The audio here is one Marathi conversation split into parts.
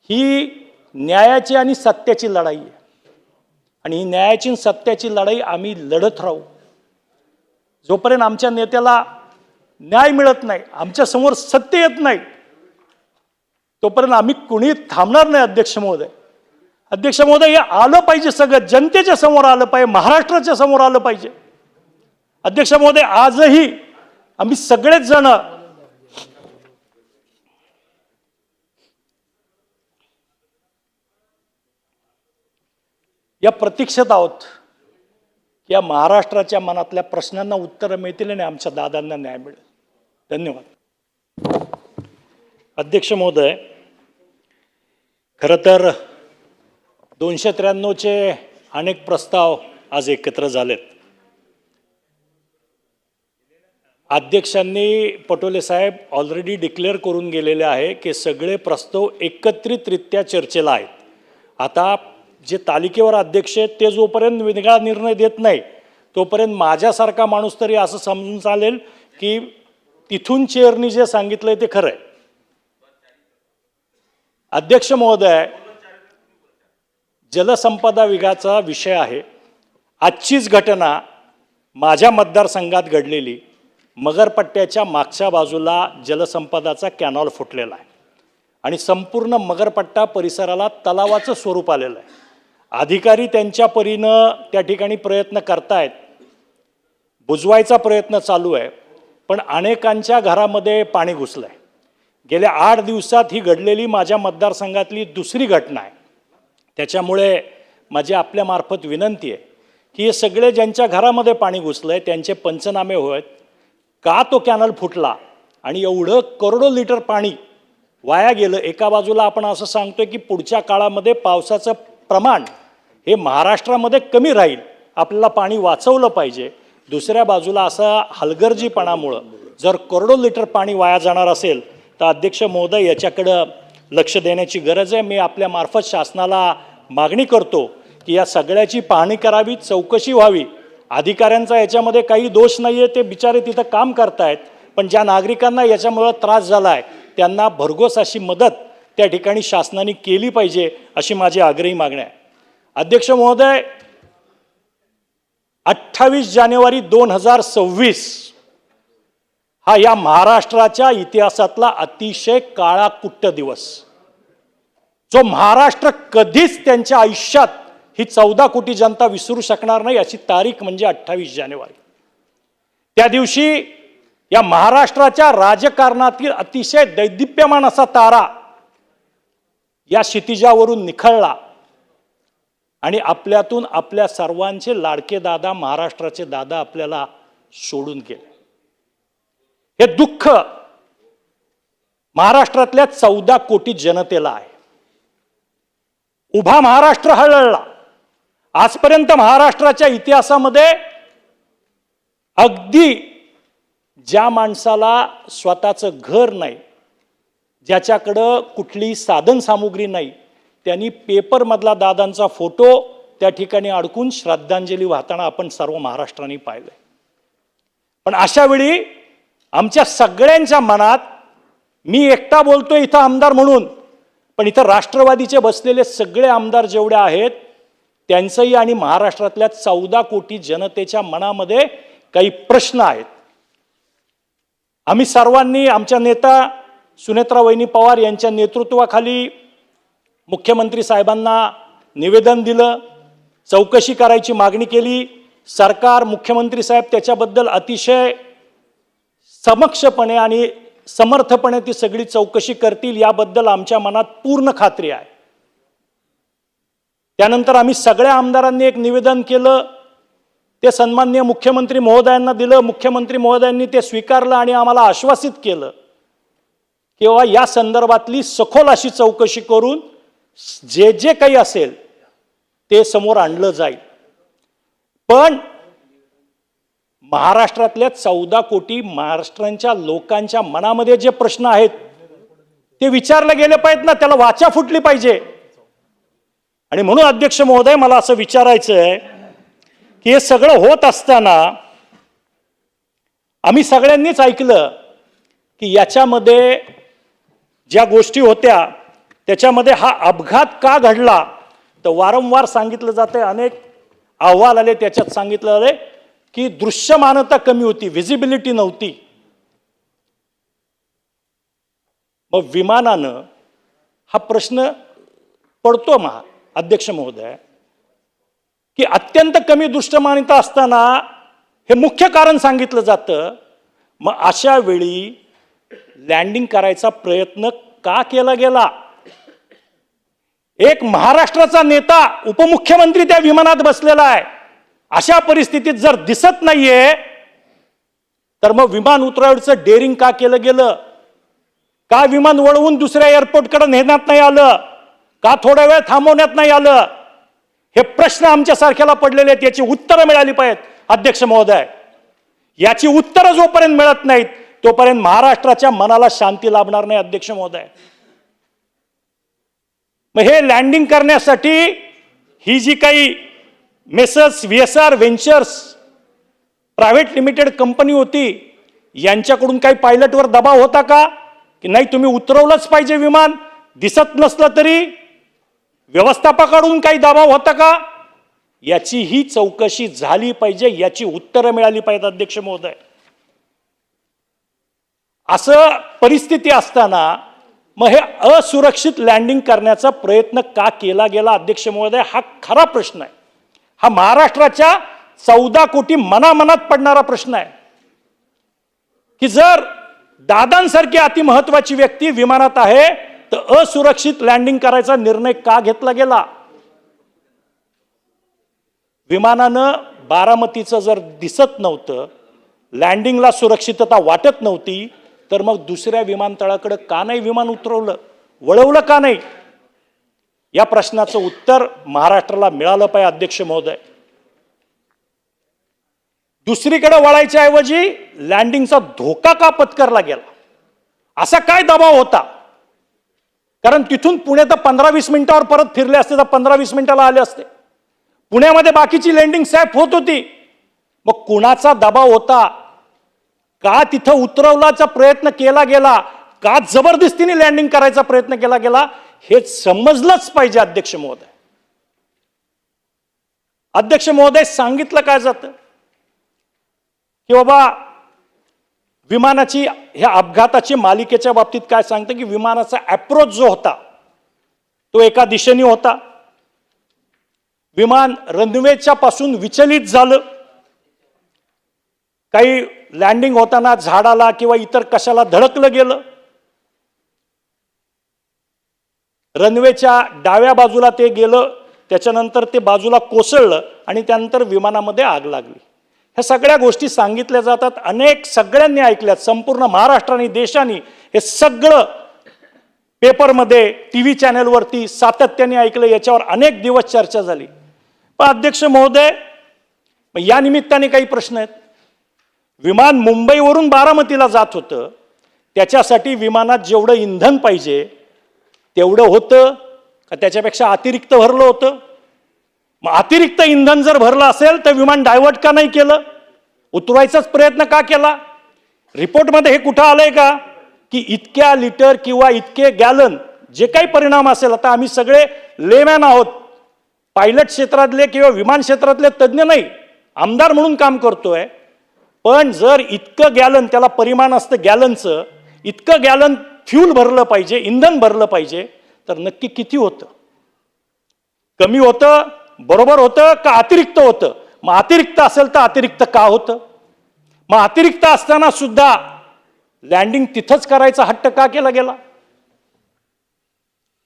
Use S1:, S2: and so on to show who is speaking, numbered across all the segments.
S1: ही न्यायाची आणि सत्याची लढाई आहे आणि ही न्यायाची आणि सत्याची लढाई आम्ही लढत राहू. जोपर्यंत आमच्या नेत्याला न्याय मिळत नाही, आमच्या समोर सत्य येत नाही, तोपर्यंत आम्ही कुणी थांबणार नाही. अध्यक्ष महोदय, हे आलं पाहिजे, सगळं जनतेच्या समोर आलं पाहिजे, महाराष्ट्राच्या समोर आलं पाहिजे. अध्यक्ष महोदय, आजही आम्ही सगळेच जण या प्रतीक्षेत आहोत, या महाराष्ट्राच्या मनातल्या प्रश्नांना उत्तर मिळतील आणि आमच्या दादांना न्याय मिळेल. धन्यवाद. अध्यक्ष महोदय, खरं तर 293चे अनेक प्रस्ताव आज एकत्र झालेत. अध्यक्षांनी पटोले साहेब ऑलरेडी डिक्लेअर करून गेलेले आहे की सगळे प्रस्ताव एकत्रितरित्या चर्चेला आहेत. आता जे तालिकेवर अध्यक्ष आहेत ते जोपर्यंत वेगळा निर्णय देत नाही तोपर्यंत माझ्यासारखा माणूस तरी असं समजून चालेल की तिथून चेअरनी जे सांगितलंय ते खरं आहे. अध्यक्ष महोदय, जलसंपदा विभागाचा विषय आहे. आजचीच घटना माझ्या मतदारसंघात घडलेली. मगरपट्ट्याच्या मागच्या बाजूला जलसंपदाचा कॅनॉल फुटलेला आहे आणि संपूर्ण मगरपट्टा परिसराला तलावाचं स्वरूप आलेलं आहे. अधिकारी त्यांच्या परीनं त्या ठिकाणी प्रयत्न करतायत, बुजवायचा प्रयत्न चालू आहे, पण अनेकांच्या घरामध्ये पाणी घुसलं आहे. गेल्या 8 दिवसात ही घडलेली माझ्या मतदारसंघातली दुसरी घटना आहे. त्याच्यामुळे माझी आपल्यामार्फत विनंती आहे की हे सगळे ज्यांच्या घरामध्ये पाणी घुसलं आहे त्यांचे पंचनामे होत. का तो कॅनल फुटला आणि एवढं करोडो लिटर पाणी वाया गेलं. एका बाजूला आपण असं सांगतोय की पुढच्या काळामध्ये पावसाचं प्रमाण हे महाराष्ट्रामध्ये कमी राहील, आपल्याला पाणी वाचवलं पाहिजे. दुसऱ्या बाजूला असा हलगर्जीपणामुळं जर करोडो लिटर पाणी वाया जाणार असेल तर अध्यक्ष महोदय, याच्याकडं लक्ष देण्याची गरज आहे. मी आपल्यामार्फत शासनाला मागणी करतो की या सगळ्याची पाहणी करावी, चौकशी व्हावी. अधिकाऱ्यांचा याच्यामध्ये काही दोष नाही आहे, ते बिचारे तिथं काम करतायत, पण ज्या नागरिकांना याच्यामुळं त्रास झाला आहे त्यांना भरघोस अशी मदत त्या ठिकाणी शासनाने केली पाहिजे, अशी माझी आग्रही मागणी आहे. अध्यक्ष महोदय, 28 जानेवारी 2026 हा या महाराष्ट्राच्या इतिहासातला अतिशय काळाकुट्ट दिवस, जो महाराष्ट्र कधीच त्यांच्या आयुष्यात ही 14 कोटी जनता विसरू शकणार नाही अशी तारीख म्हणजे 28 जानेवारी. त्या दिवशी या महाराष्ट्राच्या राजकारणातील अतिशय दैदिप्यमान असा तारा या क्षितिजावरून निखळला आणि आपल्यातून आपल्या सर्वांचे लाडके दादा, महाराष्ट्राचे दादा आपल्याला सोडून गेले. हे दुःख महाराष्ट्रातल्या 14 कोटी जनतेला आहे. उभा महाराष्ट्र हळहळला. आजपर्यंत महाराष्ट्राच्या इतिहासामध्ये अगदी ज्या माणसाला स्वतःचं घर नाही, ज्याच्याकडं कुठली साधन सामुग्री नाही, त्यांनी पेपरमधला दादांचा फोटो त्या ठिकाणी अडकून श्रद्धांजली वाहताना आपण सर्व महाराष्ट्राने पाहिलंय. पण अशा वेळी आमच्या सगळ्यांच्या मनात, मी एकटा बोलतो इथं आमदार म्हणून, पण इथं राष्ट्रवादीचे बसलेले सगळे आमदार जेवढे आहेत त्यांचंही आणि महाराष्ट्रातल्या 14 कोटी जनतेच्या मनामध्ये काही प्रश्न आहेत. आम्ही सर्वांनी आमच्या नेता सुनेत्रा वहिनी पवार यांच्या नेतृत्वाखाली मुख्यमंत्री साहेबांना निवेदन दिलं, चौकशी करायची मागणी केली. सरकार, मुख्यमंत्री साहेब त्याच्याबद्दल अतिशय समक्षपणे आणि समर्थपणे ती सगळी चौकशी करतील याबद्दल आमच्या मनात पूर्ण खात्री आहे. त्यानंतर आम्ही सगळ्या आमदारांनी एक निवेदन केलं, ते सन्माननीय मुख्यमंत्री महोदयांना दिलं. मुख्यमंत्री महोदयांनी ते स्वीकारलं आणि आम्हाला आश्वासित केलं की या संदर्भातली सखोल अशी चौकशी करून जे जे काही असेल ते समोर आणलं जाईल. पण महाराष्ट्रातल्या 14 कोटी महाराष्ट्रांच्या लोकांच्या मनामध्ये जे प्रश्न आहेत ते विचारले गेले पाहिजेत ना, त्याला वाचा फुटली पाहिजे. आणि म्हणून अध्यक्ष महोदय, मला असं विचारायचं आहे की हे सगळं होत असताना आम्ही सगळ्यांनीच ऐकलं की याच्यामध्ये ज्या गोष्टी होत्या त्याच्यामध्ये हा अपघात का घडला तर वारंवार सांगितलं जाते, अनेक अहवाल आले, त्याच्यात सांगितलं आले की दृश्यमानता कमी होती, व्हिजिबिलिटी नव्हती. मग विमानानं हा प्रश्न पडतो अध्यक्ष महोदय की अत्यंत कमी दृश्यमानता असताना हे मुख्य कारण सांगितलं जातं. मग अशा वेळी लँडिंग करायचा प्रयत्न का केला गेला? एक महाराष्ट्राचा नेता, उपमुख्यमंत्री त्या विमानात बसलेला आहे. अशा परिस्थितीत जर दिसत नाहीये तर मग विमान उतरवायचं डेअरिंग का केलं गेलं? का विमान वळवून दुसऱ्या एअरपोर्टकडे नेण्यात नाही आलं? का थोडा वेळ थांबवण्यात नाही आलं? हे प्रश्न आमच्यासारख्याला पडलेले आहेत. याची उत्तरं मिळाली पाहिजेत अध्यक्ष महोदय. याची उत्तरं जोपर्यंत मिळत नाहीत तोपर्यंत महाराष्ट्राच्या मनाला शांती लाभणार नाही अध्यक्ष महोदय. मग हे लँडिंग करण्यासाठी ही जी काही messrs VSR ventures private limited company होती, यांच्याकडून काही पायलटवर दबाव होता का की नाही तुम्ही उतरवलंच पाहिजे विमान, दिसत नसलं तरी? व्यवस्थापकाकडून काही दबाव होता का? याची ही चौकशी झाली पाहिजे, याची उत्तरं मिळाली पाहिजेत अध्यक्ष महोदय. असं परिस्थिती असताना मग हे असुरक्षित लँडिंग करण्याचा प्रयत्न का केला गेला अध्यक्ष महोदय? हा खरा प्रश्न आहे. हा महाराष्ट्राच्या 14 कोटी मनामनात पडणारा प्रश्न आहे की जर दादांसारखी अतिमहत्वाची व्यक्ती विमानात आहे तर असुरक्षित लँडिंग करायचा निर्णय का घेतला गेला? विमानानं बारामतीचं जर दिसत नव्हतं, लँडिंगला सुरक्षितता वाटत नव्हती, तर मग दुसऱ्या विमानतळाकडे का नाही विमान उतरवलं, वळवलं का नाही? या प्रश्नाचं उत्तर महाराष्ट्राला मिळालं पाहिजे अध्यक्ष महोदय. दुसरीकडे वळायच्या ऐवजी लँडिंगचा धोका का पत्करला गेला? असा काय दबाव होता? कारण तिथून पुणे तर 15-20 मिनिटावर परत फिरले असते तर 15-20 मिनिटाला आले असते. पुण्यामध्ये बाकीची लँडिंग सॅफ होत होती. मग कुणाचा दबाव होता? का तिथं उतरवण्याचा प्रयत्न केला गेला? का जबरदस्तीने लँडिंग करायचा प्रयत्न केला गेला? हे समजलंच पाहिजे अध्यक्ष महोदय. अध्यक्ष महोदय, सांगितलं काय जातं की बाबा विमानाची ह्या अपघाताची मालिकेच्या बाबतीत काय सांगतं की विमानाचा अप्रोच जो होता तो एका दिशेने होता. विमान रनवेच्या पासून विचलित झालं. काही लँडिंग होताना झाडाला किंवा इतर कशाला धडकलं गेलं. रनवेच्या डाव्या बाजूला ते गेलं, त्याच्यानंतर ते बाजूला कोसळलं आणि त्यानंतर विमानामध्ये आग लागली. ह्या सगळ्या गोष्टी सांगितल्या जातात, अनेक सगळ्यांनी ऐकल्यात, संपूर्ण महाराष्ट्राने देशाने हे सगळं पेपरमध्ये TV चॅनलवरती सातत्याने ऐकलं. याच्यावर अनेक दिवस चर्चा झाली. पण अध्यक्ष महोदय, या निमित्ताने काही प्रश्न आहेत. विमान मुंबईवरून बारामतीला जात होतं, त्याच्यासाठी विमानात जेवढं इंधन पाहिजे तेवढं होतं का त्याच्यापेक्षा अतिरिक्त भरलं होतं? मग अतिरिक्त इंधन जर भरलं असेल तर विमान डायव्हर्ट का नाही केलं? उतरवायचाच प्रयत्न का केला? रिपोर्टमध्ये हे कुठं आलंय का की इतक्या लिटर किंवा इतके गॅलन जे काही परिणाम असेल, आता आम्ही सगळे लेमॅन आहोत, पायलट क्षेत्रातले किंवा विमान क्षेत्रातले तज्ज्ञ नाही, आमदार म्हणून काम करतोय. पण जर इतकं गॅलन, त्याला परिमाण असतं गॅलनचं, इतकं गॅलन फ्यूल भरलं पाहिजे, इंधन भरलं पाहिजे, तर नक्की किती होतं? कमी होतं, बरोबर होतं का अतिरिक्त होतं? मग अतिरिक्त असेल तर अतिरिक्त का होतं? मग अतिरिक्त असताना सुद्धा लँडिंग तिथंच करायचा हट्ट का केला गेला?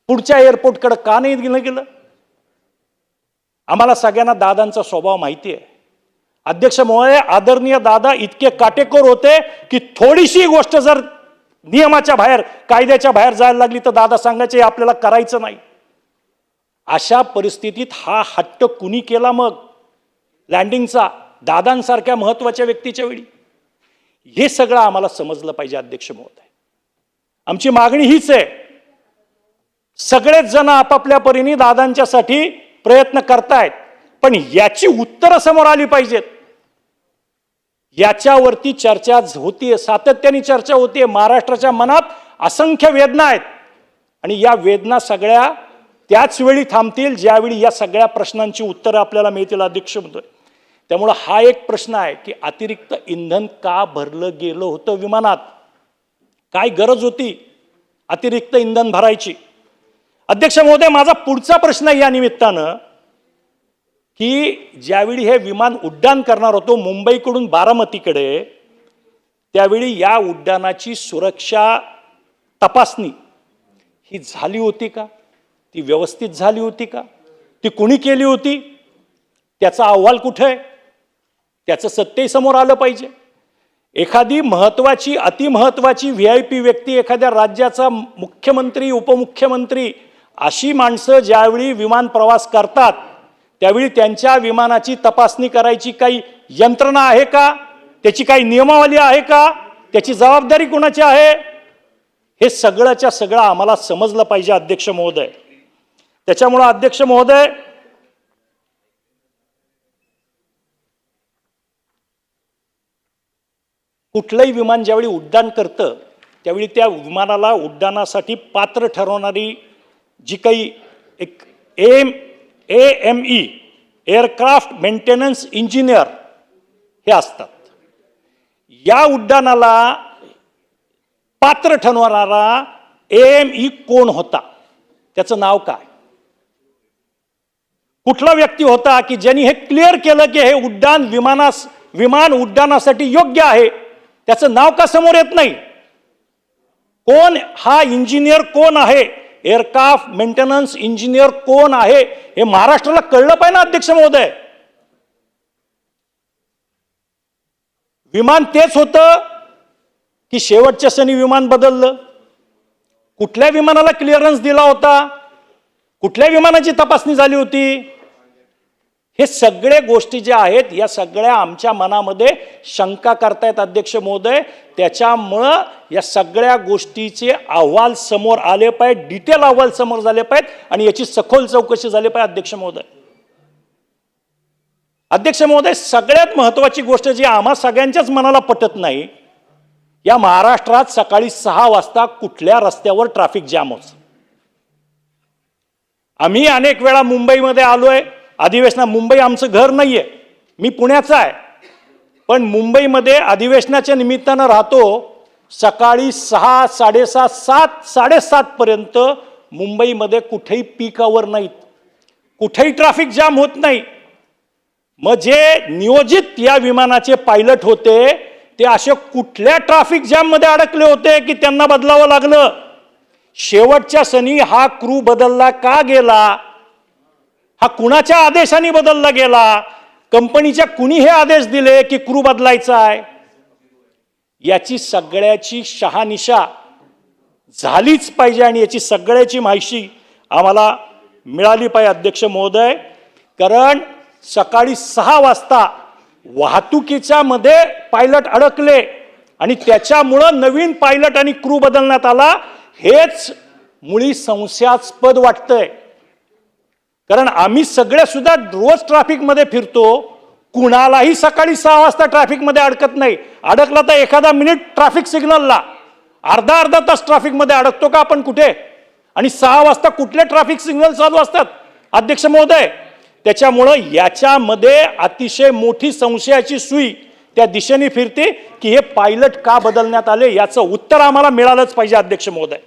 S1: पुढच्या एअरपोर्टकडे का नाही गेलं? आम्हाला सगळ्यांना दादांचा स्वभाव माहिती आहे. अध्यक्ष महोदय, आदरणीय दादा इतके काटेकोर होते की थोडीशी गोष्ट जर नियमाच्या बाहेर, कायद्याच्या बाहेर जायला लागली तर दादा सांगायचे आपल्याला करायचं नाही. अशा परिस्थितीत हा हट्ट कुणी केला मग लँडिंगचा, दादांसारख्या महत्वाच्या व्यक्तीच्या वेळी? हे सगळं आम्हाला समजलं पाहिजे अध्यक्ष महोदय. आमची मागणी हीच आहे, सगळेच जण आपापल्या परीने दादांच्यासाठी प्रयत्न करतायत, पण याची उत्तरं समोर आली पाहिजेत. याच्यावरती चर्चा होतीये, सातत्याने चर्चा होतीये. महाराष्ट्राच्या मनात असंख्य वेदना आहेत, आणि या वेदना सगळ्या त्याच वेळी थांबतील ज्यावेळी या सगळ्या प्रश्नांची उत्तरं आपल्याला मिळतील अध्यक्ष महोदय. त्यामुळं हा एक प्रश्न आहे की अतिरिक्त इंधन का भरलं गेलं होतं विमानात, काय गरज होती अतिरिक्त इंधन भरायची. अध्यक्ष महोदय, माझा पुढचा प्रश्न आहे या निमित्तानं की ज्यावेळी हे विमान उड्डाण करणार होतो मुंबईकडून बारामतीकडे, त्यावेळी या उड्डाणाची सुरक्षा तपासणी ही झाली होती का, ती व्यवस्थित झाली होती का, ती कुणी केली होती, त्याचा अहवाल कुठे आहे, त्याचं सत्य समोर आलं पाहिजे. एखादी महत्वाची अतिमहत्वाची VIP व्यक्ती, एखाद्या राज्याचा मुख्यमंत्री उपमुख्यमंत्री, अशी माणसं ज्यावेळी विमान प्रवास करतात त्यावेळी त्यांच्या विमानाची तपासणी करायची काही यंत्रणा आहे का, त्याची काही नियमावली आहे का, त्याची जबाबदारी कोणाची आहे, हे सगळंच्या सगळं आम्हाला समजलं पाहिजे अध्यक्ष महोदय. त्याच्यामुळे अध्यक्ष महोदय, कुठलंही विमान ज्यावेळी उड्डाण करतं त्यावेळी त्या विमानाला उड्डाणासाठी पात्र ठरवणारी जी काही एक AME एअरक्राफ्ट मेंटेनन्स इंजिनियर हे असतात, या उड्डाणाला पात्र ठरवणारा AME कोण होता, त्याचं नाव काय, कुठला व्यक्ती होता की ज्यांनी हे क्लिअर केलं की हे विमान उड्डाणासाठी योग्य आहे, त्याचं नाव का समोर येत नाही, कोण हा इंजिनियर कोण आहे, एअरक्राफ्ट मेंटेनन्स इंजिनियर कोण आहे, हे महाराष्ट्राला कळलं पाहिजे ना अध्यक्ष महोदय. विमान तेच होतं की शेवटच्या क्षणी विमान बदललं, कुठल्या विमानाला क्लिअरन्स दिला होता, कुठल्या विमानाची तपासणी झाली होती, हे सगळे गोष्टी ज्या आहेत या सगळ्या आमच्या मनामध्ये शंका करतायत अध्यक्ष महोदय. त्याच्यामुळं या सगळ्या गोष्टीचे अहवाल समोर आले पाहिजे, डिटेल अहवाल समोर झाले पाहिजेत आणि याची सखोल चौकशी झाली पाहिजे अध्यक्ष महोदय. अध्यक्ष महोदय, सगळ्यात महत्वाची गोष्ट जी आम्हा सगळ्यांच्याच मनाला पटत नाही, या महाराष्ट्रात सकाळी 6 वाजता कुठल्या रस्त्यावर ट्रॅफिक जॅम होतं. आम्ही अनेक वेळा मुंबईमध्ये आलोय, अधिवेशना, मुंबई आमचं घर नाहीये, मी पुण्याचा आहे, पण मुंबईमध्ये अधिवेशनाच्या निमित्तानं राहतो. सकाळी 6, 6:30, 7, 7:30 पर्यंत मुंबईमध्ये कुठेही पीक आवर नाहीत, कुठेही ट्रॅफिक जाम होत नाही. मग जे नियोजित या विमानाचे पायलट होते ते असे कुठल्या ट्रॅफिक जॅम मध्ये अडकले होते की त्यांना बदलावं लागलं. शेवटच्या क्षणी हा क्रू बदलला का गेला, हा कुणाच्या आदेशाने बदलला गेला, कंपनीच्या कुणी हे आदेश दिले की क्रू बदलायचा आहे, याची सगळ्याची शहानिशा झालीच पाहिजे आणि याची सगळ्याची माहिती आम्हाला मिळाली पाहिजे अध्यक्ष महोदय. कारण सकाळी 6 वाजता वाहतुकीच्या मध्ये पायलट अडकले आणि त्याच्यामुळं नवीन पायलट आणि क्रू बदलण्यात आला, हेच मुळी संशयास्पद वाटतंय. कारण आम्ही सगळे सुद्धा रोज ट्रॅफिक मध्ये फिरतो, कुणालाही सकाळी 6 वाजता ट्रॅफिक मध्ये अडकत नाही. अडकला तर एखादा मिनिट ट्रॅफिक सिग्नलला, अर्धा तास ट्रॅफिक मध्ये अडकतो का आपण कुठे, आणि 6 वाजता कुठले ट्रॅफिक सिग्नल चालू असतात अध्यक्ष महोदय. त्याच्यामुळं याच्यामध्ये अतिशय मोठी संशयाची सुई त्या दिशेने फिरते की हे पायलट का बदलण्यात आले, याचं उत्तर आम्हाला मिळालंच पाहिजे अध्यक्ष महोदय.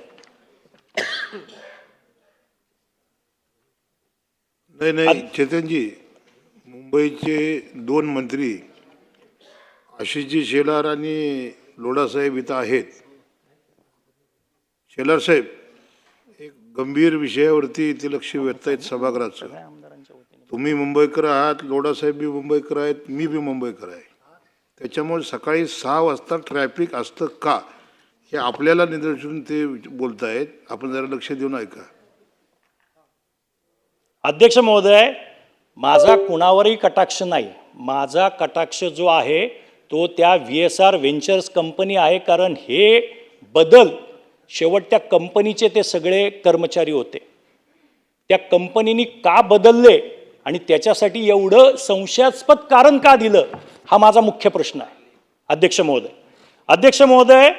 S2: नाही चेतनजी, मुंबईचे 2 मंत्री आशिषजी शेलार आणि लोढा साहेब इथं आहेत. शेलार साहेब, एक गंभीर विषयावरती इथे लक्ष वेधतायत सभागृहाचं. तुम्ही मुंबईकर आहात, लोढा साहेब बी मुंबईकर आहेत, मी बी मुंबईकर आहे. त्याच्यामुळे सकाळी 6 वाजता ट्रॅफिक असतं का हे आपल्याला निदर्शन ते बोलतायत, आपण जरा लक्ष देऊन ऐका.
S1: अध्यक्ष महोदय, माझा कुणावरही कटाक्ष नाही, माझा कटाक्ष जो आहे तो त्या VSR व्हेंचर्स कंपनी आहे. कारण हे बदल शेवट त्या कंपनीचे ते सगळे कर्मचारी होते, त्या कंपनीने का बदलले आणि त्याच्यासाठी एवढं संशयास्पद कारण का दिलं, हा माझा मुख्य प्रश्न आहे अध्यक्ष महोदय. अध्यक्ष महोदय,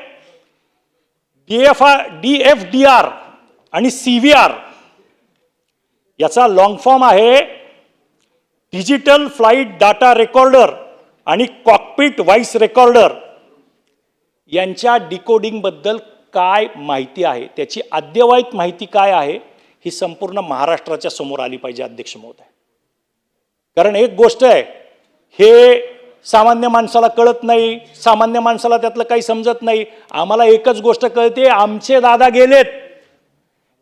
S1: DFDR आणि CVR याचा लॉंग फॉर्म आहे डिजिटल फ्लाईट डाटा रेकॉर्डर आणि कॉकपिट व्हॉइस रेकॉर्डर यांच्या डिकोडिंगबद्दल काय माहिती आहे, त्याची अद्ययावत माहिती काय आहे, ही संपूर्ण महाराष्ट्राच्या समोर आली पाहिजे अध्यक्ष महोदय. कारण एक गोष्ट आहे, हे सामान्य माणसाला कळत नाही, सामान्य माणसाला त्यातलं काही समजत नाही. आम्हाला एकच गोष्ट कळते, आमचे दादा गेलेत,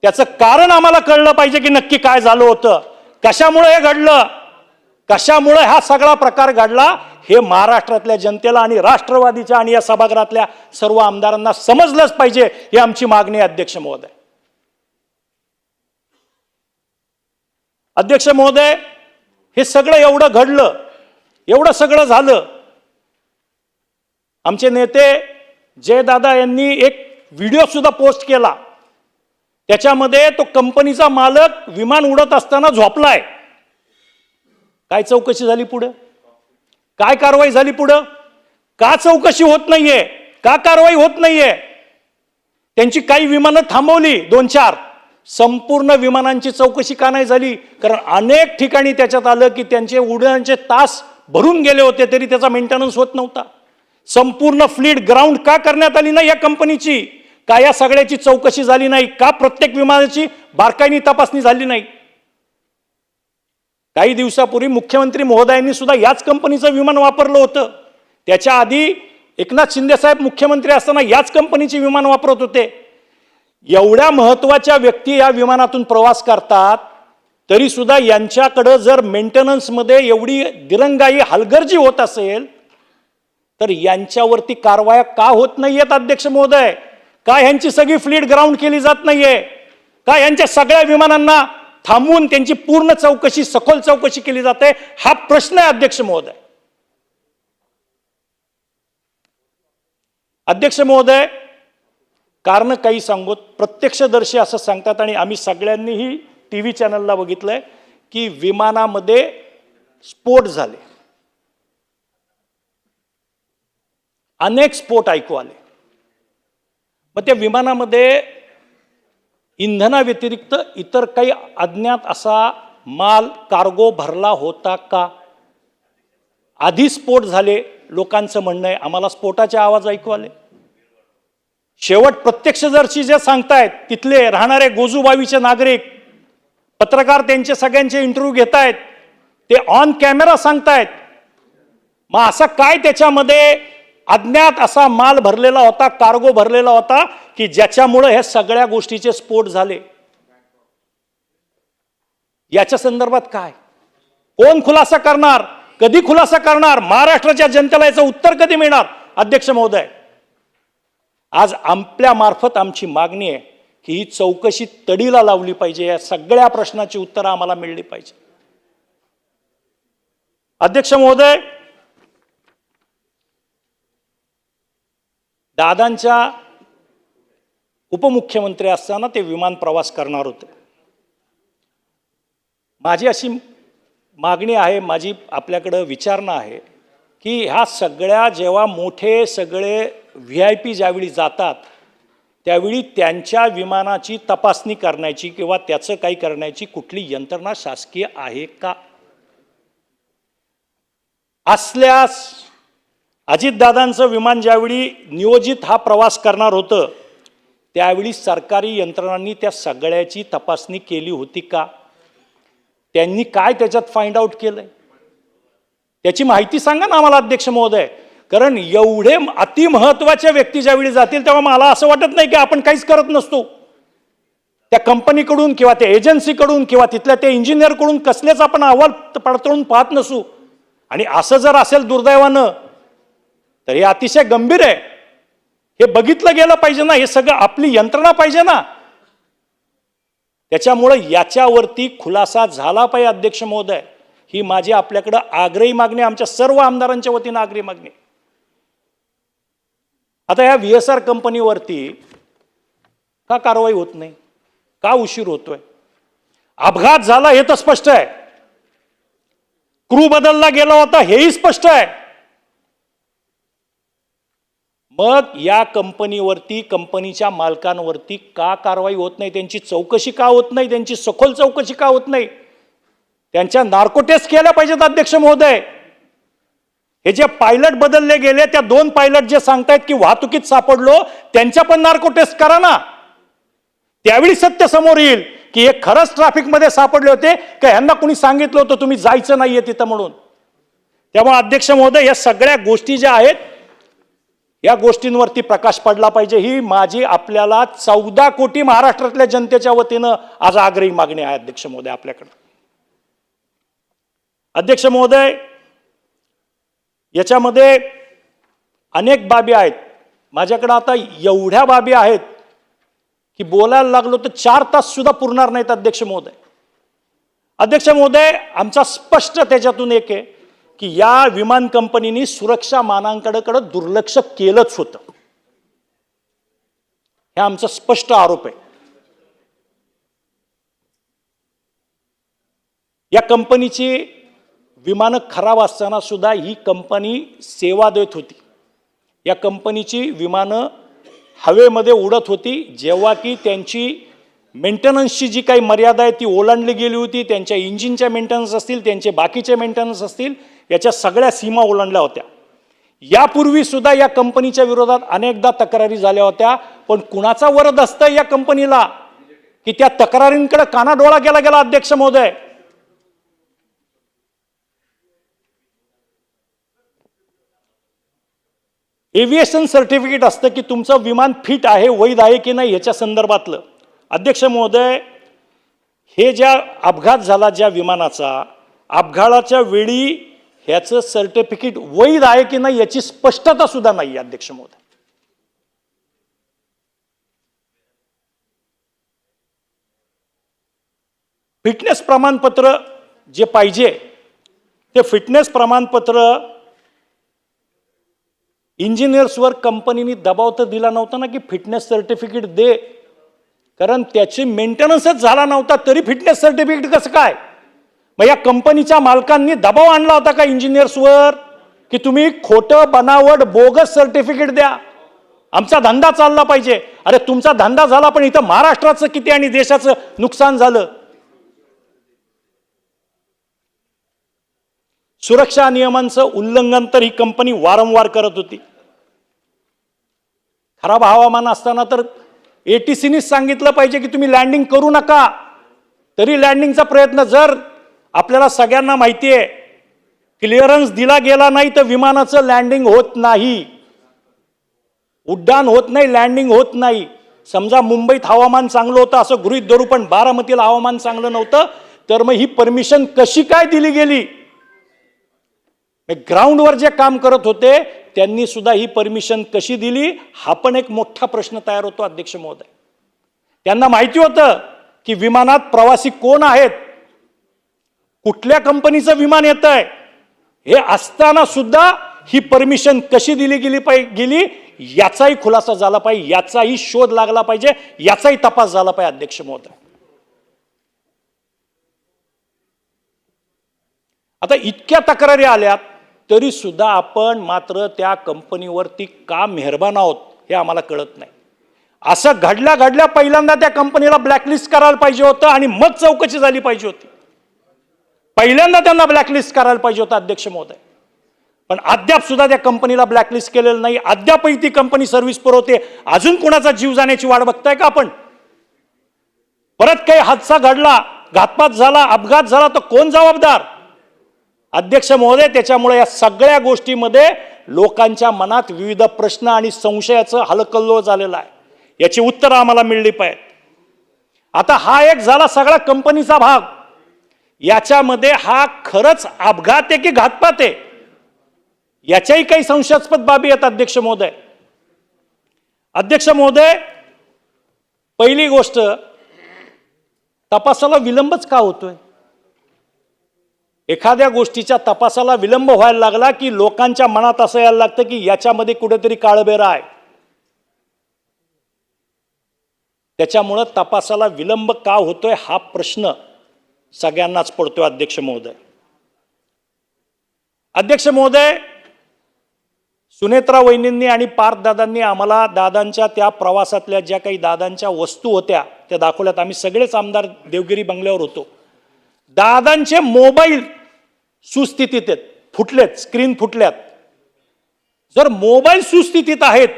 S1: त्याचं कारण आम्हाला कळलं पाहिजे की नक्की काय झालं होतं, कशामुळे हे घडलं, कशामुळे हा सगळा प्रकार घडला, हे महाराष्ट्रातल्या जनतेला आणि राष्ट्रवादीच्या आणि या सभागृहातल्या सर्व आमदारांना समजलंच पाहिजे. ही आमची मागणी आहे अध्यक्ष महोदय. अध्यक्ष महोदय, हे सगळं एवढं घडलं, एवढं सगळं झालं. आमचे नेते जयदादा यांनी एक व्हिडिओ सुद्धा पोस्ट केला, त्याच्यामध्ये तो कंपनीचा मालक विमान उडत असताना झोपलाय. काय चौकशी झाली पुढे, काय कारवाई झाली पुढे, का चौकशी होत नाहीये, का कारवाई होत नाहीये. त्यांची काही विमानं थांबवली, 2-4, संपूर्ण विमानांची चौकशी का नाही झाली. कारण अनेक ठिकाणी त्याच्यात आलं की त्यांचे उड्डाणाचे तास भरून गेले होते तरी त्याचा मेंटेनन्स होत नव्हता. संपूर्ण फ्लीट ग्राउंड का करण्यात आली नाही या कंपनीची, का या सगळ्याची चौकशी झाली नाही, का प्रत्येक विमानाची बारकाईने तपासणी झाली नाही. काही दिवसापूर्वी मुख्यमंत्री महोदयांनी सुद्धा याच कंपनीचं विमान वापरलं होतं. त्याच्या आधी एकनाथ शिंदे साहेब मुख्यमंत्री असताना याच कंपनीचे विमान वापरत होते. एवढ्या महत्वाच्या व्यक्ती या विमानातून प्रवास करतात, तरी सुद्धा यांच्याकडे जर मेंटेनन्समध्ये एवढी दिरंगाई हलगर्जी होत असेल तर यांच्यावरती कारवाया का होत नाहीयेत अध्यक्ष महोदय. का यांची सगळी फ्लीट ग्राउंड केली जात नाहीये, का यांच्या सगळ्या विमानांना थांबवून त्यांची पूर्ण चौकशी, सखोल चौकशी केली जाते, हा प्रश्न आहे अध्यक्ष महोदय. अध्यक्ष महोदय, कारण काही सांगूत प्रत्यक्षदर्शी असं सांगतात आणि आम्ही सगळ्यांनीही TV चॅनलला बघितलंय की विमानामध्ये स्फोट झाले, अनेक स्फोट ऐकू आले. मग त्या विमानामध्ये इंधनाव्यतिरिक्त इतर काही अज्ञात असा माल कार्गो भरला होता का. आधी स्फोट झाले, लोकांचं म्हणणं आहे, आम्हाला स्फोटाचे आवाज ऐकू आले. शेवट प्रत्यक्षदर्शी जे सांगतायत, तिथले राहणारे गोजूबावीचे नागरिक, पत्रकार त्यांचे सगळ्यांचे इंटरव्ह्यू घेतायत, ते ऑन कॅमेरा सांगतायत. मग असं काय त्याच्यामध्ये अज्ञात असा माल भरलेला होता, कार्गो भरलेला होता की ज्याच्यामुळे हे सगळ्या गोष्टीचे स्फोट झाले. याच्या संदर्भात काय, कोण खुलासा करणार, कधी खुलासा करणार, महाराष्ट्राच्या जनतेला याचं उत्तर कधी मिळणार अध्यक्ष महोदय. आज आपल्या मार्फत आमची मागणी आहे की ही चौकशी तडीला लावली पाहिजे, या सगळ्या प्रश्नाची उत्तरं आम्हाला मिळली पाहिजे. अध्यक्ष महोदय, दादांच्या उपमुख्यमंत्री असताना ते विमान प्रवास करणार होते. माझी अशी मागणी आहे, माझी आपल्याकडं विचारणा आहे की ह्या सगळ्या जेव्हा मोठे सगळे VIP ज्यावेळी जातात त्यावेळी त्यांच्या विमानाची तपासणी करण्याची किंवा त्याचं काही करण्याची कुठली यंत्रणा शासकीय आहे का. असल्यास अजितदादांचं विमान ज्यावेळी नियोजित हा प्रवास करणार होतं त्यावेळी सरकारी यंत्रणांनी त्या सगळ्याची तपासणी केली होती का. त्यांनी काय त्याच्यात फाइंड आउट केलंय त्याची माहिती सांगा ना आम्हाला अध्यक्ष महोदय. कारण एवढे अतिमहत्वाच्या व्यक्ती ज्यावेळी जातील तेव्हा मला असं वाटत नाही की आपण काहीच करत नसतो. त्या कंपनीकडून किंवा त्या एजन्सीकडून किंवा तिथल्या त्या इंजिनियरकडून कसलेच आपण अहवाल पडताळून पाहत नसू. आणि असं जर असेल दुर्दैवानं तर हे अतिशय गंभीर आहे. हे बघितलं गेलं पाहिजे ना, हे सगळं आपली यंत्रणा पाहिजे ना. त्याच्यामुळे याच्यावरती खुलासा झाला पाहिजे अध्यक्ष महोदय. ही माझी आपल्याकडे आग्रही मागणी, आमच्या सर्व आमदारांच्या वतीनं आग्रही मागणी. आता या VSR कंपनीवरती का कारवाई होत नाही, का उशीर होतोय. अपघात झाला हे तर स्पष्ट आहे, क्रू बदलला गेला होता हेही स्पष्ट आहे. मग या कंपनीवरती, कंपनीच्या मालकांवरती का कारवाई होत नाही? त्यांची चौकशी का होत नाही? त्यांची सखोल चौकशी का होत नाही? त्यांच्या नार्को टेस्ट केल्या पाहिजेत अध्यक्ष महोदय. हे जे पायलट बदलले गेले, त्या 2 पायलट जे सांगतायत की वाहतुकीत सापडलो, त्यांच्या पण नार्को टेस्ट करा ना. त्यावेळी सत्य समोर येईल की हे खरंच ट्रॅफिकमध्ये सापडले होते का ह्यांना कुणी सांगितलं होतं तुम्ही जायचं नाहीये तिथं म्हणून. त्यामुळे अध्यक्ष महोदय, या सगळ्या गोष्टी ज्या आहेत, या गोष्टींवरती प्रकाश पडला पाहिजे. ही माझी आपल्याला 14 कोटी महाराष्ट्रातल्या जनतेच्या वतीनं आज आग्रही मागणी आहे अध्यक्ष महोदय आपल्याकडे. अध्यक्ष महोदय, याच्यामध्ये अनेक बाबी आहेत. माझ्याकडे आता एवढ्या बाबी आहेत की बोलायला लागलो तर 4 तास सुद्धा पुरणार नाहीत अध्यक्ष महोदय. अध्यक्ष महोदय, आमचा स्पष्ट त्याच्यातून एक आहे की या विमान कंपनीने सुरक्षा मानांकनाकडे दुर्लक्ष केलंच होतं. हे आमचा स्पष्ट आरोप आहे. या कंपनीची विमानं खराब असताना सुद्धा ही कंपनी सेवा देत होती. या कंपनीची विमानं हवेमध्ये उडत होती. जेव्हा की त्यांची मेंटेनन्सची जी काही मर्यादा आहे ती ओलांडली गेली होती. त्यांच्या इंजिनच्या मेंटेनन्स असतील, त्यांचे बाकीचे मेंटेनन्स असतील, याच्या सगळ्या सीमा ओलांडल्या होत्या. यापूर्वी सुद्धा या कंपनीच्या विरोधात अनेकदा तक्रारी झाल्या होत्या. पण कुणाचा वरद असतं या कंपनीला की त्या तक्रारींकडे कानाडोळा केला गेला अध्यक्ष महोदय. एव्हिएशन सर्टिफिकेट असतं की तुमचं विमान फिट आहे, वैध आहे की नाही याच्या संदर्भातलं. अध्यक्ष महोदय, हे ज्या अपघात झाला ज्या विमानाचा, अपघाताच्या वेळी ह्याचं सर्टिफिकेट वैध आहे की नाही याची स्पष्टता सुद्धा नाही अध्यक्ष महोदय. फिटनेस प्रमाणपत्र जे पाहिजे ते फिटनेस प्रमाणपत्र इंजिनियर्सवर कंपनीने दबाव तर दिला नव्हता ना की फिटनेस सर्टिफिकेट दे, कारण त्याची मेंटेनन्सच झाला नव्हता तरी फिटनेस सर्टिफिकेट कसं काय? मग या कंपनीच्या मालकांनी दबाव आणला होता का इंजिनियर्सवर की तुम्ही खोटं बनावट बोगस सर्टिफिकेट द्या, आमचा धंदा चालला पाहिजे? अरे तुमचा धंदा झाला, पण इथं महाराष्ट्राचं किती आणि देशाचं नुकसान झालं. सुरक्षा नियमांचं उल्लंघन तर ही कंपनी वारंवार करत होती. खराब हवामान असताना तर ATCने सांगितलं पाहिजे की तुम्ही लँडिंग करू नका, तरी लँडिंगचा प्रयत्न, जर आपल्याला सगळ्यांना माहिती आहे क्लिअरन्स दिला गेला नाही तर विमानाचं लँडिंग होत नाही, उड्डाण होत नाही, लँडिंग होत नाही. समजा मुंबईत हवामान चांगलं होतं असं गृहीत धरू, पण बारामतीला हवामान चांगलं नव्हतं, तर मग ही परमिशन कशी काय दिली गेली? ग्राउंडवर जे काम करत होते त्यांनी सुद्धा ही परमिशन कशी दिली, हा पण एक मोठा प्रश्न तयार होतो अध्यक्ष महोदय. त्यांना माहिती होतं की विमानात प्रवासी कोण आहेत, कुठल्या कंपनीचं विमान येत आहे, हे असताना सुद्धा ही परमिशन कशी दिली गेली याचाही खुलासा झाला पाहिजे, याचाही शोध लागला पाहिजे, याचाही तपास झाला पाहिजे अध्यक्ष महोदय. आता इतक्या तक्रारी आल्यात तरी सुद्धा आपण मात्र त्या कंपनीवरती का मेहरबान आहोत हे आम्हाला कळत नाही. असं घडल्या पहिल्यांदा त्या कंपनीला ब्लॅकलिस्ट करायला पाहिजे होतं आणि मग चौकशी झाली पाहिजे होती. पहिल्यांदा त्यांना ब्लॅकलिस्ट करायला पाहिजे होतं अध्यक्ष महोदय. पण अद्याप सुद्धा त्या कंपनीला ब्लॅकलिस्ट केलेलं नाही. अद्यापही ती कंपनी सर्व्हिस पुरवते. अजून कोणाचा जीव जाण्याची वाट बघताय का आपण? परत काही हादसा घडला, घातपात झाला, अपघात झाला तर कोण जबाबदार? अध्यक्ष महोदय, त्याच्यामुळे या सगळ्या गोष्टीमध्ये लोकांच्या मनात विविध प्रश्न आणि संशयाचं हलकल्लोळ झालेला आहे. याची उत्तरं आम्हाला मिळली पाहिजेत. आता हा एक झाला सगळा कंपनीचा भाग. याच्यामध्ये हा खरंच अपघात आहे की घातपात आहे याच्याही काही संशयास्पद बाबी आहेत अध्यक्ष महोदय. अध्यक्ष महोदय, पहिली गोष्ट, तपासाला विलंबच का होतोय? एखाद्या गोष्टीच्या तपासाला विलंब व्हायला लागला की लोकांच्या मनात असं यायला लागतं की याच्यामध्ये कुठेतरी काळबेरा आहे. त्याच्यामुळं तपासाला विलंब का होतोय हा प्रश्न सगळ्यांनाच पडतोय अध्यक्ष महोदय. अध्यक्ष महोदय, सुनेत्रा वहिनींनी आणि पार्थ दादांनी आम्हाला दादांच्या त्या प्रवासातल्या ज्या काही दादांच्या वस्तू होत्या त्या दाखवल्यात. आम्ही सगळेच आमदार देवगिरी बंगल्यावर होतो. दादांचे मोबाईल सुस्थितीत आहेत, फुटलेत, स्क्रीन फुटल्यात. जर मोबाईल सुस्थितीत आहेत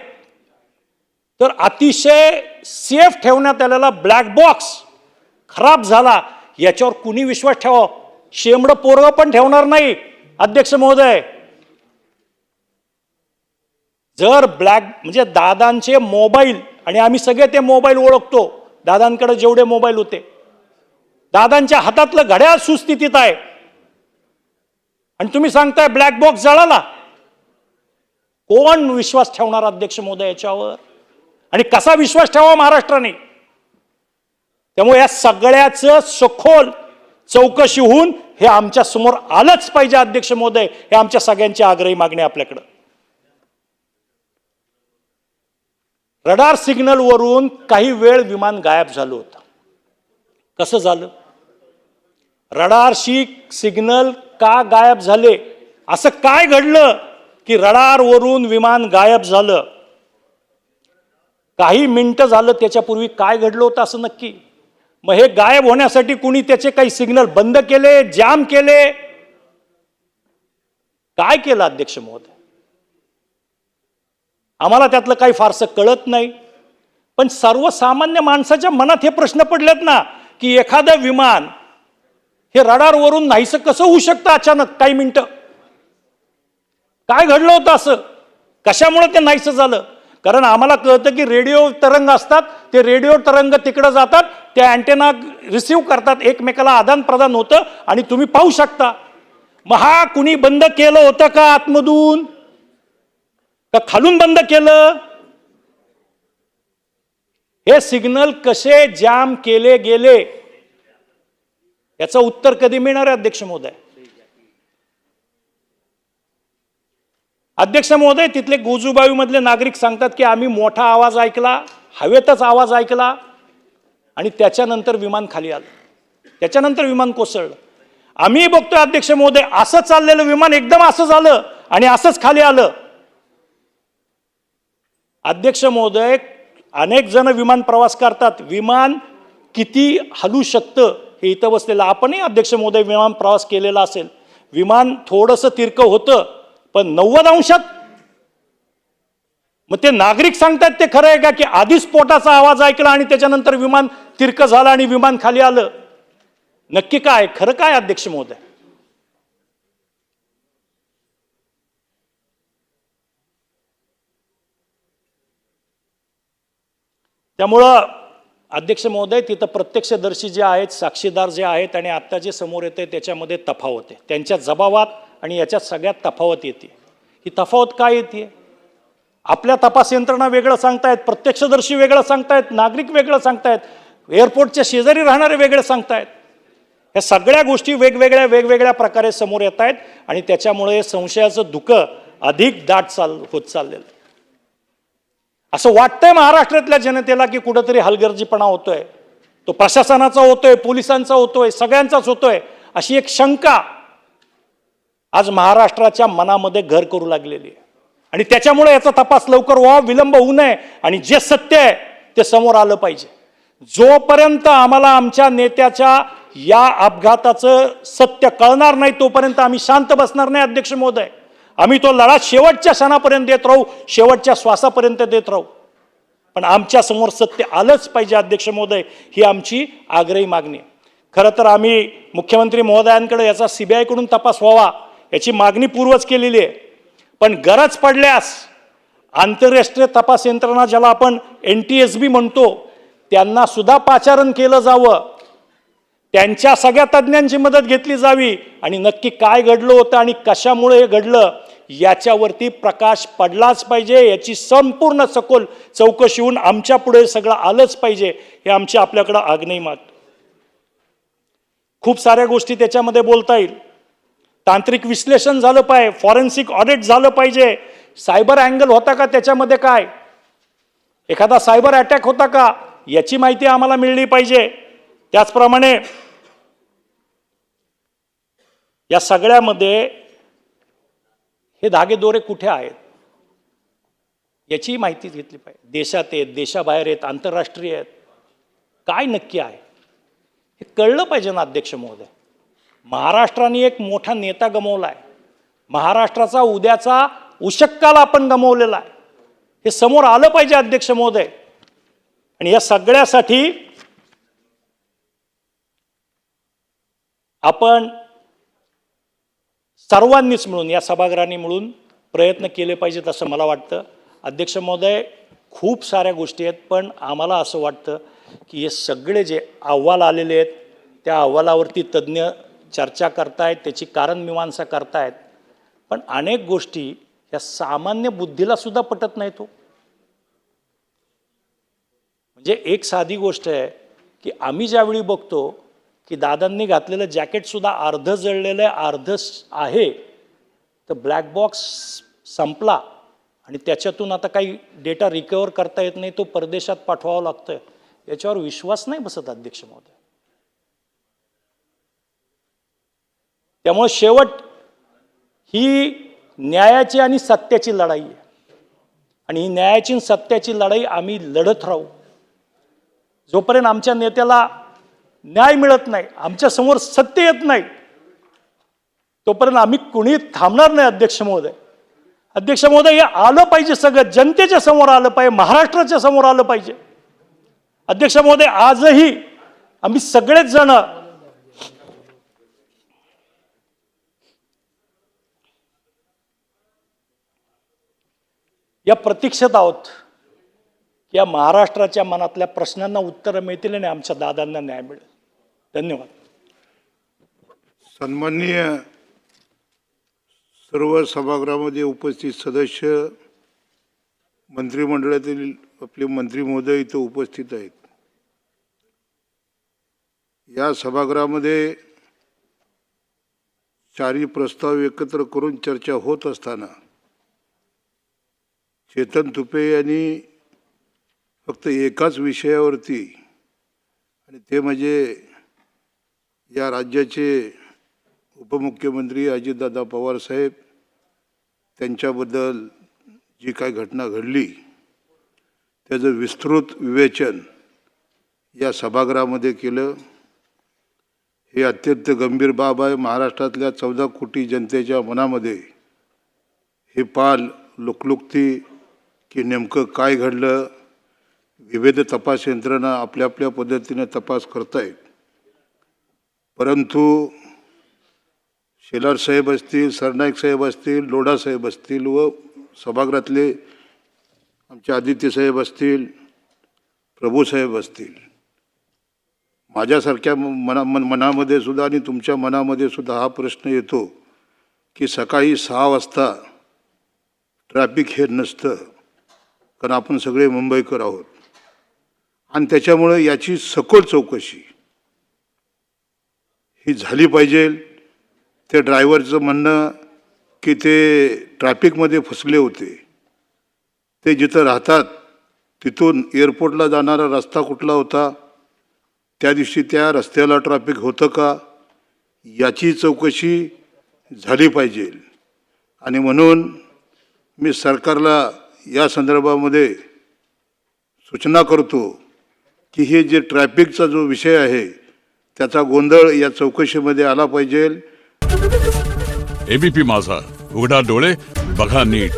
S1: तर अतिशय सेफ ठेवण्यात आलेला ब्लॅक बॉक्स खराब झाला, याच्यावर कुणी विश्वास ठेवा? शेमडं पोरगं पण ठेवणार नाही अध्यक्ष महोदय. जर ब्लॅक म्हणजे दादांचे मोबाईल, आणि आम्ही सगळे ते मोबाईल ओळखतो, दादांकडे जेवढे मोबाईल होते, दादांच्या हातातलं घड्याळ सुस्थितीत आहे आणि तुम्ही सांगताय ब्लॅक बॉक्स जळाला. कोण विश्वास ठेवणार अध्यक्ष महोदय याच्यावर? आणि कसा विश्वास ठेवा महाराष्ट्राने? त्यामुळे या सगळ्याचं सखोल चौकशी होऊन हे आमच्या समोर आलंच पाहिजे अध्यक्ष महोदय. हे आमच्या सगळ्यांची आग्रही मागणी आपल्याकडं. रडार सिग्नल वरून काही वेळ विमान गायब झालं होतं. कसं झालं? रडारशी सिग्नल का गायब झाले? असं काय घडलं की रडारवरून विमान गायब झालं? काही मिनिटं झालं त्याच्यापूर्वी काय घडलं होतं असं नक्की? मग हे गायब होण्यासाठी कुणी त्याचे काही सिग्नल बंद केले, जाम केले, काय केलं अध्यक्ष महोदय? आम्हाला त्यातलं काही फारसं कळत नाही. पण सर्वसामान्य माणसाच्या मनात हे प्रश्न पडलेत ना की एखादं विमान हे रडारवरून नाहीसं कसं होऊ शकतं अचानक काही मिनिटं? काय घडलं होतं असं? कशामुळे ते नाहीसं झालं? कारण आम्हाला कळतं की रेडिओ तरंग असतात, ते रेडिओ तरंग तिकडे जातात, ते अँटेना रिसिव्ह करतात, एकमेकाला आदान प्रदान होतं आणि तुम्ही पाहू शकता. मग हा कुणी बंद केलं होतं का आतमधून, का खालून बंद केलं? हे सिग्नल कसे जाम केले गेले याचं उत्तर कधी मिळणार आहे अध्यक्ष महोदय? अध्यक्ष महोदय, तिथले गोजूबाई मधले नागरिक सांगतात की आम्ही मोठा आवाज ऐकला, हवेतच आवाज ऐकला आणि त्याच्यानंतर विमान खाली आलं, त्याच्यानंतर विमान कोसळलं. आम्ही बघतोय अध्यक्ष महोदय, असं चाललेलं विमान एकदम असं झालं आणि असंच खाली आलं. अध्यक्ष महोदय, अनेक जण विमान प्रवास करतात, विमान किती हलू शकतं हे इथं बसलेलं आपणही अध्यक्ष महोदय विमान प्रवास केलेला असेल. विमान थोडंसं तिरकं होतं पण 90 अंशात. मग ते नागरिक सांगतात ते खरं आहे का की आधी स्फोटाचा आवाज ऐकला आणि त्याच्यानंतर विमान तिरकं झालं आणि विमान खाली आलं? नक्की काय खरं काय अध्यक्ष महोदय? त्यामुळं अध्यक्ष महोदय, तिथं प्रत्यक्षदर्शी जे आहेत, साक्षीदार जे आहेत आणि आत्ता जे समोर येते त्याच्यामध्ये तफावत आहे. त्यांच्या जबाबात आणि याच्यात सगळ्यात तफावत येते. ही तफावत काय येते? आपल्या तपास यंत्रणा वेगळं सांगतायत, प्रत्यक्षदर्शी वेगळं सांगतायत, नागरिक वेगळं सांगतायत, एअरपोर्टच्या शेजारी राहणारे वेगळे सांगतायत. या सगळ्या गोष्टी वेगवेगळ्या प्रकारे समोर येत आहेत आणि त्याच्यामुळे संशयाचं धुकं अधिक दाट होत चाललेलं. असं वाटतंय महाराष्ट्रातल्या जनतेला की कुठंतरी हलगर्जीपणा होतोय. तो प्रशासनाचा होतोय, पोलिसांचा होतोय, सगळ्यांचाच होतोय, अशी एक शंका आज महाराष्ट्राच्या मनामध्ये घर करू लागलेली आहे. आणि त्याच्यामुळे याचा तपास लवकर व्हावा, विलंब होऊ नये आणि जे सत्य आहे ते समोर आलं पाहिजे. जोपर्यंत आम्हाला आमच्या नेत्याच्या या अपघाताचं सत्य कळणार नाही तोपर्यंत आम्ही शांत बसणार नाही अध्यक्ष महोदय. आम्ही तो लढा शेवटच्या क्षणापर्यंत देत राहू, शेवटच्या श्वासापर्यंत देत राहू, पण आमच्या समोर सत्य आलंच पाहिजे अध्यक्ष महोदय, ही आमची आग्रही मागणी आहे. खरं तर आम्ही मुख्यमंत्री महोदयांकडे याचा CBI कडून तपास व्हावा याची मागणी पूर्वच केलेली आहे. पण गरज पडल्यास आंतरराष्ट्रीय तपास यंत्रणा, ज्याला आपण NTSB म्हणतो, त्यांना सुद्धा पाचारण केलं जावं, त्यांच्या सगळ्या तज्ज्ञांची मदत घेतली जावी आणि नक्की काय घडलं होतं आणि कशामुळे हे घडलं याच्यावरती प्रकाश पडलाच पाहिजे. याची संपूर्ण सखोल चौकशी होऊन आमच्या पुढे सगळं आलंच पाहिजे, हे आमची आपल्याकडं आग्रही मागतो. खूप साऱ्या गोष्टी त्याच्यामध्ये बोलता येईल. तांत्रिक विश्लेषण झालं पाहिजे, फॉरेन्सिक ऑडिट झालं पाहिजे, सायबर अँगल होता का त्याच्यामध्ये, काय एखादा सायबर अटॅक होता का याची माहिती आम्हाला मिळली पाहिजे. त्याचप्रमाणे या सगळ्यामध्ये हे धागेदोरे कुठे आहेत? याचीही माहिती घेतली पाहिजे. देशात आहेत, देशाबाहेर आहेत, आंतरराष्ट्रीय आहेत, काय नक्की आहे हे कळलं पाहिजे ना अध्यक्ष महोदय. महाराष्ट्राने एक मोठा नेता गमावला आहे. महाराष्ट्राचा उद्याचा उशक्काल आपण गमावलेला आहे. हे समोर आलं पाहिजे अध्यक्ष महोदय. आणि या सगळ्यासाठी आपण सर्वांनीच मिळून, या सभागृहांनी मिळून प्रयत्न केले पाहिजेत असं मला वाटतं. अध्यक्ष महोदय, खूप साऱ्या गोष्टी आहेत, पण आम्हाला असं वाटतं की हे सगळे जे अहवाल आलेले आहेत त्या अहवालावरती तज्ज्ञ चर्चा करतायत, त्याची कारणमीमांसा करतायत, पण अनेक गोष्टी या सामान्य बुद्धीला सुद्धा पटत नाहीत. म्हणजे एक साधी गोष्ट आहे की आम्ही ज्यावेळी बघतो की दादांनी घातलेलं जॅकेटसुद्धा अर्धं जळलेलं आहे, अर्धं आहे, तर ब्लॅक बॉक्स संपला आणि त्याच्यातून आता काही डेटा रिकवर करता येत नाही, तो परदेशात पाठवावा लागतोय. याच्यावर विश्वास नाही बसत अध्यक्ष महोदय. त्यामुळे शेवट ही न्यायाची आणि सत्याची लढाई आहे. आणि ही न्यायाची आणि सत्याची लढाई आम्ही लढत राहू. जोपर्यंत आमच्या नेत्याला न्याय मिळत नाही, आमच्या समोर सत्य येत नाही, तोपर्यंत आम्ही कुणी थांबणार नाही अध्यक्ष महोदय. अध्यक्ष महोदय, हे आलं पाहिजे, सगळं जनतेच्या समोर आलं पाहिजे, महाराष्ट्राच्या समोर आलं पाहिजे. अध्यक्ष महोदय, आजही आम्ही सगळेच जण या प्रतीक्षेत आहोत की या महाराष्ट्राच्या मनातल्या प्रश्नांना उत्तरं मिळतील आणि आमच्या दादांना न्याय मिळेल. धन्यवाद.
S2: सन्माननीय सर्व सभागृहामध्ये उपस्थित सदस्य, मंत्रिमंडळातील आपले मंत्री महोदय इथं उपस्थित आहेत. या सभागृहामध्ये चारही प्रस्ताव एकत्र करून चर्चा होत असताना चेतन तुपे यांनी फक्त एकाच विषयावरती, आणि ते म्हणजे या राज्याचे उपमुख्यमंत्री अजितदादा पवार साहेब त्यांच्याबद्दल जी काय घटना घडली त्याचं विस्तृत विवेचन या सभागृहामध्ये केलं. हे अत्यंत गंभीर बाब आहे. महाराष्ट्रातल्या 14 कोटी जनतेच्या मनामध्ये हे पाल लुकलुकती की नेमकं काय घडलं. विविध तपास यंत्रणा आपल्या आपल्या पद्धतीने तपास करतायत, परंतु शेलार साहेब असतील, सरनाईक साहेब असतील, लोढा साहेब असतील व सभागृहातले आमचे आदित्य साहेब असतील, प्रभू साहेब असतील, माझ्यासारख्या मनामध्ये सुद्धा आणि तुमच्या मनामध्ये सुद्धा हा प्रश्न येतो की सकाळी 6 वाजता ट्रॅफिक हे नसतं, कारण आपण सगळे मुंबईकर आहोत. आणि त्याच्यामुळे याची सखोल चौकशी ही झाली पाहिजे. ते ड्रायव्हरचं म्हणणं की ते ट्रॅफिकमध्ये फसले होते, ते जिथं राहतात तिथून एअरपोर्टला जाणारा रस्ता कुठला होता, त्या दिवशी त्या रस्त्याला ट्रॅफिक होतं का, याची चौकशी झाली पाहिजे. आणि म्हणून मी सरकारला या संदर्भामध्ये सूचना करतो की हे जे ट्रॅफिकचा जो विषय आहे त्याचा गोंधळ या चौकशीमध्ये आला पाहिजे.
S3: एबीपी माझा, उघडा डोळे बघा नीट.